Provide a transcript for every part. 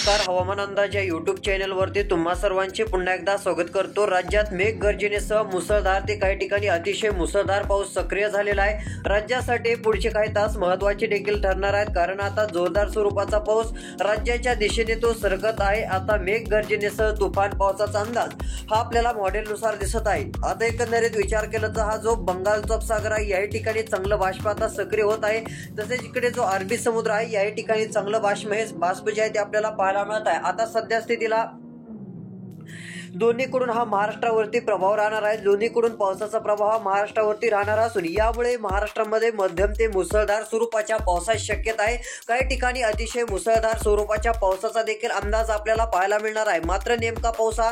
नमस्कार. हवामान अंदाज या यूट्यूब चॅनलवरती तुम्हा सर्वांचे पुन्हा एकदा स्वागत करतो. राज्यात मेघगर्जनेसह मुसळधार ते काही ठिकाणी अतिशय मुसळधार पाऊस सक्रिय झालेला आहे. राज्यासाठी पुढचे काही तास महत्त्वाचे देखील ठरणार आहेत, कारण आता जोरदार स्वरूपाचा पाऊस राज्याच्या दिशेने तो सरकत आहे. आता मेघगर्जनेसह तुफान पावसाचा अंदाज हा आपल्याला मॉडेलनुसार दिसत आहे. आता एकंदरीत विचार केला तर हा जो बंगालचा उपसागर आहे याही ठिकाणी चांगलं बाष्प आता सक्रिय होत आहे. तसेच इकडे जो अरबी समुद्र आहे याही ठिकाणी चांगलं बाष्प जे आहे ते आपल्याला पाहायला मिळत आहे. आता सध्या स्थितीला दोन्हीकडून हा महाराष्ट्रावरती प्रभाव राहणार आहे. दोन्हीकडून पावसाचा प्रभाव हा महाराष्ट्रावरती राहणार असून यामुळे महाराष्ट्रामध्ये मध्यम ते मुसळधार स्वरूपाच्या पावसाची शक्यता आहे. काही ठिकाणी अतिशय मुसळधार स्वरूपाच्या पावसाचा देखील अंदाज आपल्याला पाहायला मिळणार आहे. मात्र नेमका पाऊस हा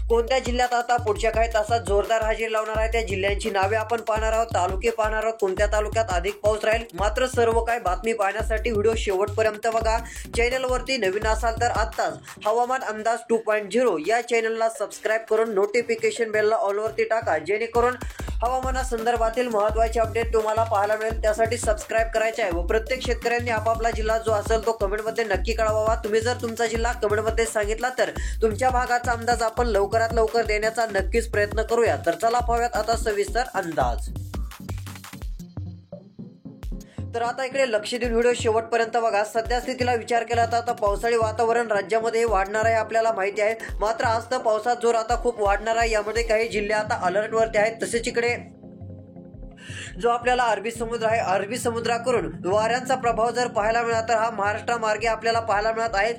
कोणत्या जिल्ह्यात आता पुढच्या काही तासात जोरदार हजेरी लावणार आहे त्या जिल्ह्यांची नावे आपण पाहणार आहोत, तालुके पाहणार आहोत, कोणत्या तालुक्यात अधिक पाऊस राहील. मात्र सर्व काही बातमी पाहण्यासाठी व्हिडिओ शेवटपर्यंत बघा. चॅनलवरती नवीन असाल तर आत्ताच हवामान अंदाज 2.0 या चॅनलला सबस्क्राईब करून नोटिफिकेशन बेलला ऑलवरती टाका, जेणेकरून हवामानासंदर्भातील महत्त्वाचे अपडेट तुम्हाला पाहायला मिळेल. त्यासाठी सबस्क्राईब करायचे आहे व प्रत्येक शेतकऱ्यांनी आपापला जिल्हा जो असेल तो कमेंटमध्ये नक्की कळवावा. तुम्ही जर तुमचा जिल्हा कमेंटमध्ये सांगितला तर तुमच्या भागाचा अंदाज आपण लवकरात लवकर देण्याचा नक्कीच प्रयत्न करूया. तर चला पाहूयात आता सविस्तर अंदाज. तर आता इकडे लक्ष देऊन व्हिडिओ शेवटपर्यंत बघा. सध्या स्थितीला विचार केला तर आता पावसाळी वातावरण राज्यामध्ये वाढणार आहे आपल्याला माहिती आहे. मात्र आज तर पावसाचा जोर आता खूप वाढणार आहे. यामध्ये काही जिल्हे आता अलर्टवरती आहेत. तसेच इकडे जो आपल्याला अरबी समुद्र आहे, अरबी समुद्राकडून वाऱ्यांचा प्रभाव जर पाहायला मिळाला तर हा महाराष्ट्रामार्गे आपल्याला पाहायला मिळत आहे.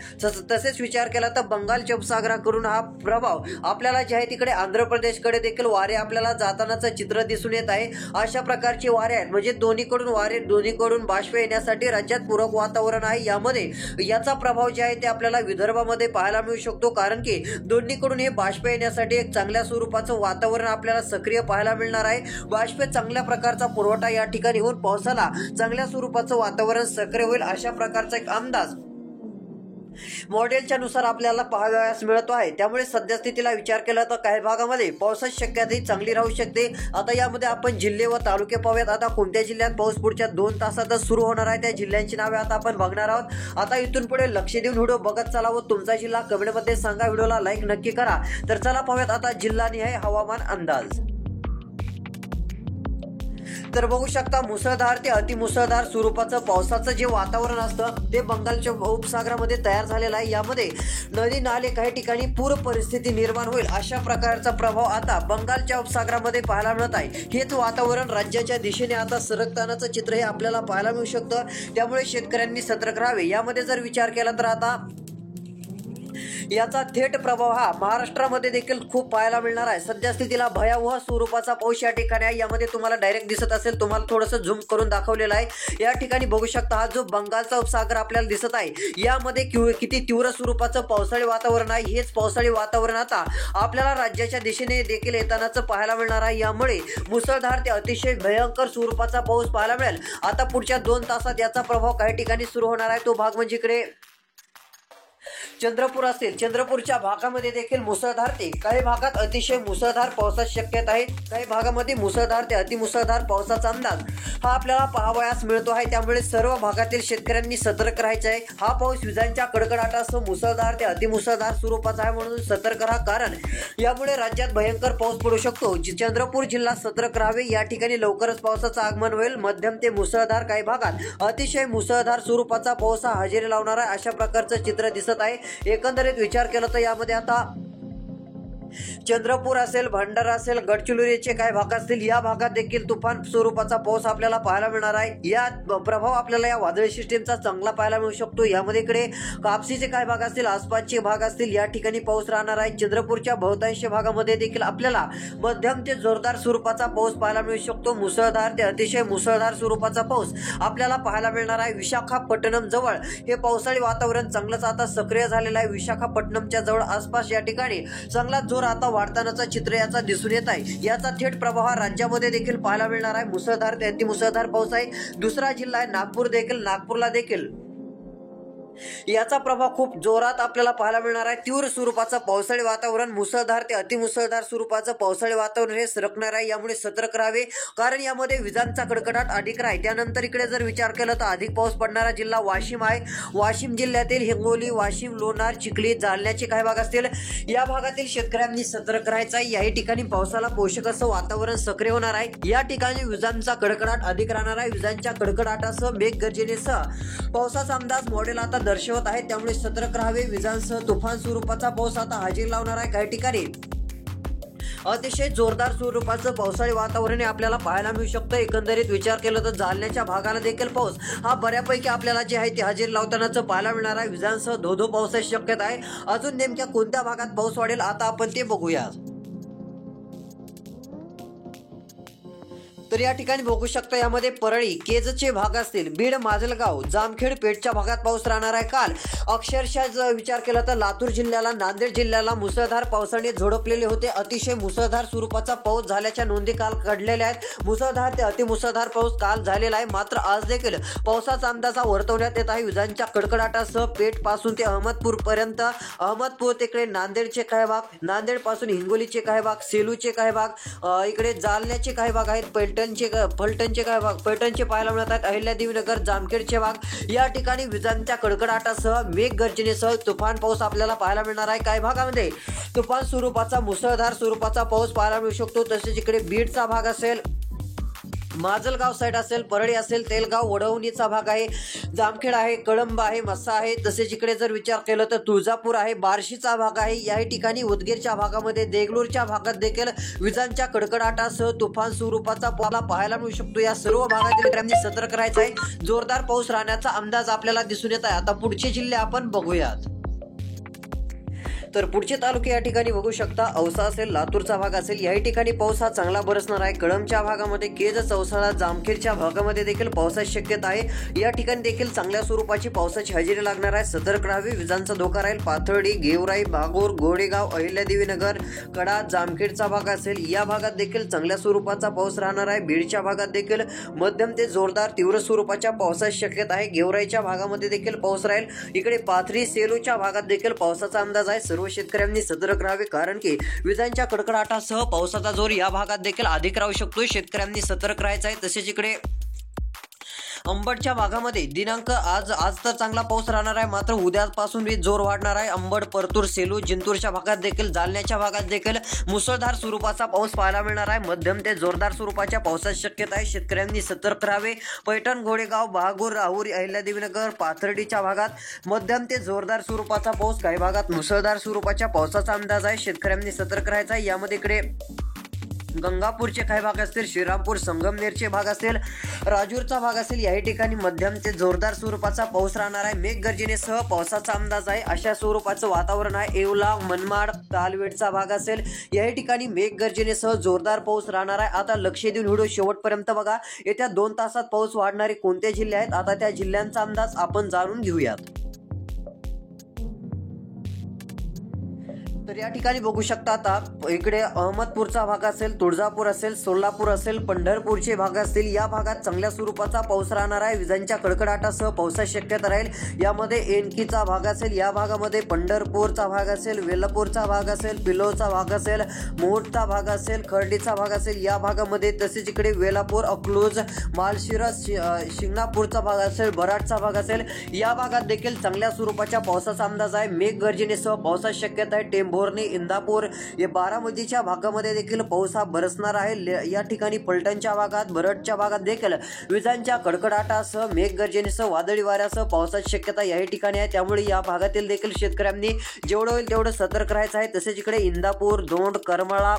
तसेच विचार केला तर बंगालच्या उपसागराकडून हा प्रभाव आपल्याला जे आहे तिकडे आंध्र प्रदेशकडे देखील वारे आपल्याला जातानाचं चित्र दिसून येत आहे. अशा प्रकारचे वारे आहेत, म्हणजे दोन्हीकडून बाष्प येण्यासाठी राज्यात पूरक वातावरण आहे. यामध्ये याचा प्रभाव जे आहे ते आपल्याला विदर्भामध्ये पाहायला मिळू शकतो, कारण की दोन्हीकडून हे बाष्प येण्यासाठी एक चांगल्या स्वरूपाचं वातावरण आपल्याला सक्रिय पाहायला मिळणार आहे. बाष्प चांगल्या प्रकारचा पुरवठा या ठिकाणी होऊन पावसाला चांगल्या स्वरूपाचं वातावरण सक्रिय होईल, अशा प्रकारचा एक अंदाज मॉडेलच्या नुसार आपल्याला पाहावयास मिळतो आहे. त्यामुळे सध्या स्थितीला विचार केला तर काही भागामध्ये पावसाची शक्यता चांगली राहू शकते. आता यामध्ये आपण जिल्हे व तालुके पाहूयात. आता कोणत्या जिल्ह्यात पाऊस पुढच्या 2 तासातच सुरू होणार आहे त्या जिल्ह्यांची नावे आता आपण बघणार आहोत. आता इथून पुढे लक्ष देऊन व्हिडिओ बघत चला व तुमचा जिल्हा कमेंटमध्ये सांगा. व्हिडिओला लाईक नक्की करा. तर चला पाहूयात आता जिल्हानिहाय हवामान अंदाज. तर बघू शकता मुसळधार ते अतिमुसळधार स्वरूपाचं पावसाचं जे वातावरण असतं ते बंगालच्या उपसागरामध्ये तयार झालेलं आहे. यामध्ये नदी नाले काही ठिकाणी पूर परिस्थिती निर्माण होईल, अशा प्रकारचा प्रभाव आता बंगालच्या उपसागरामध्ये पाहायला मिळत आहे. हेच वातावरण राज्याच्या दिशेने आता सरकतानाचं चित्र हे आपल्याला पाहायला मिळू शकतं. त्यामुळे शेतकऱ्यांनी सतर्क राहावे. यामध्ये जर विचार केला तर आता याचा थेट प्रभाव हा महाराष्ट्रामध्ये देखील खूप पाहायला मिळणार आहे. सध्या स्थितीला भयावह स्वरूपाचा पाऊस या ठिकाणी आहे. यामध्ये तुम्हाला डायरेक्ट दिसत असेल, तुम्हाला थोडंसं झूम करून दाखवलेलं आहे. या ठिकाणी बघू शकता हा जो बंगालचा उपसागर आपल्याला दिसत आहे यामध्ये किती तीव्र स्वरूपाचं पावसाळी वातावरण आहे. हेच पावसाळी वातावरण आता आपल्याला राज्याच्या दिशेने देखील येतानाच पाहायला मिळणार आहे. यामुळे मुसळधार ते अतिशय भयंकर स्वरूपाचा पाऊस पाहायला मिळेल. आता पुढच्या 2 तासात याचा प्रभाव काही ठिकाणी सुरू होणार आहे. तो भाग म्हणजे इकडे चंद्रपूर असेल, चंद्रपूरच्या भागामध्ये देखील मुसळधार ते काही भागात अतिशय मुसळधार पावसाची शक्यता आहे. काही भागामध्ये मुसळधार ते अतिमुसळधार पावसाचा अंदाज हा आपल्याला पाहावयास मिळतो आहे. त्यामुळे सर्व भागातील शेतकऱ्यांनी सतर्क राहायचे आहे. हा पाऊस विजांच्या कडकडाटासह मुसळधार ते अतिमुसळधार स्वरूपाचा आहे, म्हणून सतर्क राहा, कारण यामुळे राज्यात भयंकर पाऊस पडू शकतो. चंद्रपूर जिल्हा सतर्क राहावे. या ठिकाणी लवकरच पावसाचं आगमन होईल. मध्यम ते मुसळधार, काही भागात अतिशय मुसळधार स्वरूपाचा पाऊस हा हजेरी लावणार आहे, अशा प्रकारचं चित्र दिसत आहे. एकंदरीत विचार केला तर यामध्ये आता चंद्रपूर असेल, भंडारा असेल, गडचिरोलीचे काही भाग असतील, या भागात देखील तुफान स्वरूपाचा पाऊस आपल्याला पाहायला मिळणार आहे. या प्रभाव आपल्याला या वादळी सिस्टीमचा चांगला पाहायला मिळू शकतो. यामध्ये इकडे कापसीचे काही भाग असतील, आसपासचे भाग असतील, या ठिकाणी पाऊस राहणार आहे. चंद्रपूरच्या बहुतांश भागामध्ये देखील आपल्याला मध्यम ते जोरदार स्वरूपाचा पाऊस पाहायला मिळू शकतो. मुसळधार ते अतिशय मुसळधार स्वरूपाचा पाऊस आपल्याला पाहायला मिळणार आहे. विशाखापट्टणम जवळ हे पावसाळी वातावरण चांगलंच आता सक्रिय झालेलं आहे. विशाखापट्टणमच्या जवळ आसपास या ठिकाणी चांगला जोर आता वाढतानाचा चित्र याचा दिसून येत आहे. याचा थेट प्रभाव हा राज्यामध्ये देखील पाहायला मिळणार आहे. मुसळधार ते अतिमुसळधार पाऊस आहे. दुसरा जिल्हा आहे नागपूर देखील, नागपूरला देखील याचा प्रभाव खूप जोरात आपल्याला पाहायला मिळणार आहे। तीव्र स्वरूपाचं पावसाळी वातावरण, मुसळधार ते अतिमुसळधार स्वरूपाचं पावसाळी वातावरण हे सरकणार आहे। यामुळे सतर्क राहावे, कारण यामध्ये विजांचा कडकडाट अधिक राहील। त्यानंतर इकडे जर विचार केला तर अधिक पाऊस पडणारा जिल्हा वाशिम आहे। वाशिम जिल्ह्यातील हिंगोली, वाशिम, लोणार, चिखली, जालन्याचे काही भाग असतील, या भागातील शेतकऱ्यांनी सतर्क राहायचं आहे। याही ठिकाणी पावसाला पोषक असं वातावरण सक्रिय होणार आहे। या ठिकाणी विजांचा कडकडाट अधिक राहणार आहे। विजांच्या कडकडाटासह मेघगर्जनेसह पावसाचा अंदाज मॉडेल आता दर्शवत आहे, त्यामुळे सतर्क राहावे। विजांसह तुफान स्वरूपाचा पाऊस आता हजेरी लावणार आहे। काही ठिकाणी अतिशय जोरदार स्वरूपाचं पावसाळी वातावरण आपल्याला पाहायला मिळू शकतं। एकंदरीत विचार केला तर जालन्याच्या भागाला देखील पाऊस हा बऱ्यापैकी आपल्याला जे आहे ते हजेरी लावतानाच पाहायला मिळणार आहे। विजांसह धोधो पावसाची शक्यता आहे। अजून नेमक्या कोणत्या भागात पाऊस वाढेल आता आपण ते बघूया। तर या ठिकाणी बघू शकता, यामध्ये परळी, केजचे भाग असतील, बीड, माजलगाव, जामखेड, पेठच्या भागात पाऊस राहणार आहे। काल अक्षरशः जर विचार केला तर लातूर जिल्ह्याला, नांदेड जिल्ह्याला मुसळधार पावसाने झोडपलेले होते। अतिशय मुसळधार स्वरूपाचा पाऊस झाल्याच्या नोंदी काल काढलेल्या आहेत। मुसळधार ते अतिमुसळधार पाऊस काल झालेला आहे। मात्र आज देखील पावसाचा अंदाज वर्तवण्यात येत आहे। विजांच्या कडकडाटासह पेठ पासून ते अहमदपूर पर्यंत, अहमदपूर तिकडे नांदेडचे काही भाग, नांदेड पासून हिंगोलीचे काही भाग, सेलूचे काही भाग, इकडे जालन्याचे काही भाग आहेत, फलटणचे काय भाग, पैठणचे पाहायला मिळत आहेत, अहिल्यादेवीनगर, जामखेडचे भाग। या ठिकाणी विजांच्या कडकडाटासह मेघगर्जनेसह तुफान पाऊस आपल्याला पाहायला मिळणार आहे। काही भागामध्ये तुफान स्वरूपाचा, मुसळधार स्वरूपाचा पाऊस पाहायला मिळू शकतो। तसेच इकडे बीडचा भाग असेल, माजलगाव साईड असेल, परळी असेल, तेलगाव, वडवणीचा भाग आहे, जामखेड आहे, कळंब आहे, मस्सा आहे। तसेच इकडे जर विचार केला तर तुळजापूर आहे, बार्शीचा भाग आहे। याही ठिकाणी उदगीरच्या भागामध्ये, देगलूरच्या भागात देखील विजांच्या कडकडाटासह तुफान स्वरूपाचा पाहायला मिळू शकतो। या सर्व भागातील शेतकऱ्यांनी सतर्क राहायचं आहे। जोरदार पाऊस राहण्याचा अंदाज आपल्याला दिसून येत आहे। आता पुढचे जिल्हे आपण बघूयात। तर पुढचे तालुके या ठिकाणी बघू शकता, औसा असेल, लातूरचा भाग असेल, याही ठिकाणी पाऊस हा चांगला बरसणार आहे। कळंबच्या भागामध्ये, केज, चौसाळा, जामखेडच्या भागामध्ये देखील पावसाची शक्यता आहे। या ठिकाणी देखील चांगल्या स्वरूपाची पावसाची हजेरी लागणार आहे। सतर्क राहावे, विजांचा धोका राहील। पाथर्डी, गेवराई, भागोर, गोडेगाव, अहिल्यादेवीनगर, कडा, जामखेडचा भाग असेल, या भागात देखील चांगल्या स्वरूपाचा पाऊस राहणार आहे। बीडच्या भागात देखील मध्यम ते जोरदार तीव्र स्वरूपाच्या पावसाची शक्यता आहे। गेवराईच्या भागामध्ये देखील पाऊस राहील। इकडे पाथरी, सेलूच्या भागात देखील पावसाचा अंदाज आहे। सर्व शेतकऱ्यांनी सतर्क राहावे, कारण की विजांच्या कडकडाटासह पावसाचा जोर या भागात देखील अधिक राहू शकतो। शेतकऱ्यांनी सतर्क राहायचं आहे। तसेच इकडे अंबडच्या भागामध्ये दिनांक आज तर चांगला पाऊस राहणार आहे, मात्र उद्यापासून जोर वाढणार आहे। अंबड, परतूर, सेलू, जिंतूरच्या भागात देखील, जालन्याच्या भागात देखील मुसळधार स्वरूपाचा पाऊस पाहायला मिळणार आहे। मध्यम ते जोरदार स्वरूपाच्या पावसाची शक्यता आहे। शेतकऱ्यांनी सतर्क राहावे। पैठण, घोडेगाव, बहागूर, राहुरी, अहिल्यादेवीनगर, पाथर्डीच्या भागात मध्यम ते जोरदार स्वरूपाचा पाऊस, काही भागात मुसळधार स्वरूपाच्या पावसाचा अंदाज आहे। शेतकऱ्यांनी सतर्क राहायचा आहे। यामध्ये इकडे गंगापूरचे काही भाग असतील, श्रीरामपूर, संगमनेरचे भाग असेल, राजूरचा भाग असेल, याही ठिकाणी मध्यम ते जोरदार स्वरूपाचा पाऊस राहणार आहे। मेघगर्जनेसह पावसाचा अंदाज आहे। अशा स्वरूपाचं वातावरण आहे। येवला, मनमाड, कालवेटचा भाग असेल, याही ठिकाणी मेघगर्जनेसह जोरदार पाऊस राहणार आहे। आता लक्ष देऊन व्हिडिओ शेवटपर्यंत बघा। येत्या 2 तासात पाऊस वाढणारे कोणते जिल्हे आहेत, आता त्या जिल्ह्यांचा अंदाज आपण जाणून घेऊयात। तर या ठिकाणी बघू शकता, आता इकडे अहमदपूरचा भाग असेल, तुळजापूर असेल, सोलापूर असेल, पंढरपूरचे भाग असतील, या भागात चांगल्या स्वरूपाचा पाऊस राहणार आहे। विजांच्या कडकडाटासह पावसाची शक्यता राहील। यामध्ये एनकीचा भाग असेल, या भागामध्ये पंढरपूरचा भाग असेल, वेलपूरचा भाग असेल, पिलोचा भाग असेल, मोहोळचा भाग असेल, खर्डीचा भाग असेल, या भागामध्ये। तसेच इकडे वेलापूर, अकलूज, मालशिरस, शिंगणापूरचा भाग असेल, बराडचा भाग असेल, या भागात देखील चांगल्या स्वरूपाच्या पावसाचा अंदाज आहे। मेघगर्जनेसह पावसाची शक्यता आहे। टेंभोर्णी, इंदापूर, या बारामतीच्या भागामध्ये देखील पाऊस हा बरसणार आहे। या ठिकाणी पलटणच्या भागात, बरडच्या भागात देखील विजांच्या कडकडाटासह, मेघगर्जनेसह, वादळी वाऱ्यासह पावसाची शक्यता याही ठिकाणी आहे। त्यामुळे या भागातील देखील शेतकऱ्यांनी जेवढं होईल तेवढं सतर्क राहायचं आहे। तसेच इकडे इंदापूर, दोंड, करमाळा,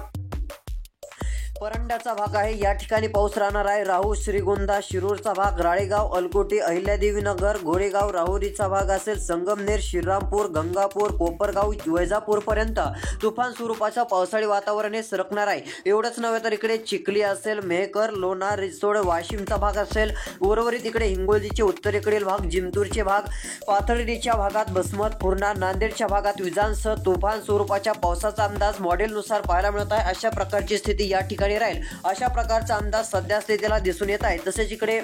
परंड्याचा भाग आहे, या ठिकाणी पाऊस राहणार आहे। राहू, श्रीगोंदा, शिरूरचा भाग, राळेगाव, अलकोटी, अहिल्यादेवीनगर, घोडेगाव, राहुरीचा भाग असेल, संगमनेर, श्रीरामपूर, गंगापूर, कोपरगाव, वैजापूर पर्यंत तुफान स्वरूपाचं पावसाळी वातावरण हे सरकणार आहे। एवढंच नव्हे तर इकडे चिखली असेल, मेहकर, लोणार, रिसोड, वाशिमचा भाग असेल, उर्वरित इकडे हिंगोलीचे उत्तरेकडील भाग, जिंतूरचे भाग, पाथर्डीच्या भागात, बसमत, पूर्णा, नांदेडच्या भागात विजांसह तुफान स्वरूपाच्या पावसाचा अंदाज मॉडेलनुसार पाहायला मिळत आहे। अशा प्रकारची स्थिती या ठिकाणी राहील, अशा प्रकारचा अंदाज सध्या स्थितीला दिसून येत आहे। तसेच इकडे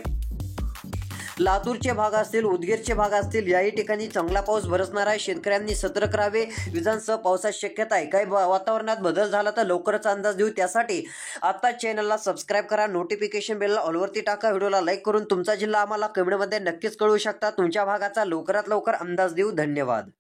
लातूरचे भाग असतील, उदगीरचे भाग असतील, याही ठिकाणी चांगला पाऊस बरसणार आहे. शेतकऱ्यांनी सतर्क राहावे. विजांसह पावसाची शक्यता आहे. काही वातावरणात बदल झाला तर लवकरच अंदाज देऊ. त्यासाठी आता चॅनलला सबस्क्राईब करा, नोटिफिकेशन बेलला ऑलवरती टाका, व्हिडिओला लाईक करून तुमचा जिल्हा आम्हाला कमेंटमध्ये नक्कीच कळवू शकता. तुमच्या भागाचा लवकरात लवकर अंदाज देऊ. धन्यवाद.